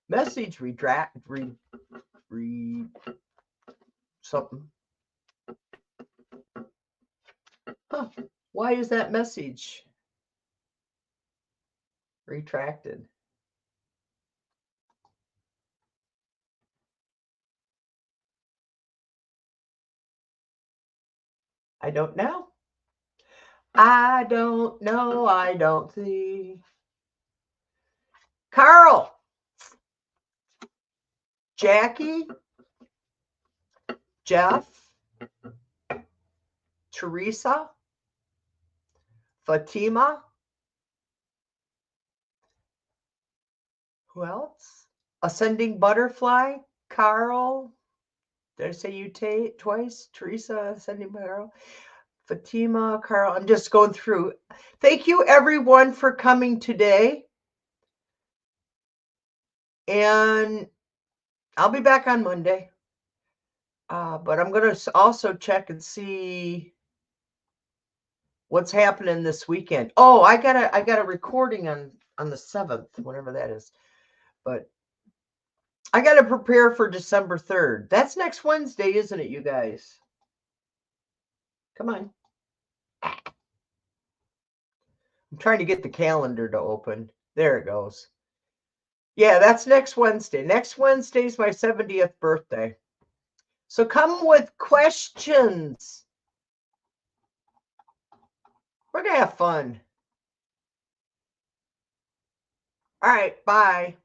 Message read something. Huh. Why is that message retracted? I don't know. I don't know. I don't see. Carl. Jackie. Jeff. Teresa. Fatima. Who else? Ascending Butterfly. Carl. Did I say you twice? Teresa, Ascending Butterfly. Fatima, Carl. I'm just going through. Thank you, everyone, for coming today. And I'll be back on Monday. But I'm going to also check and see what's happening this weekend. Oh, I got a recording on the 7th, whatever that is. But I got to prepare for December 3rd. That's next Wednesday, isn't it, you guys? Come on. I'm trying to get the calendar to open. There it goes. Yeah, that's next Wednesday. Next Wednesday's my 70th birthday. So come with questions. We're going to have fun. All right, bye.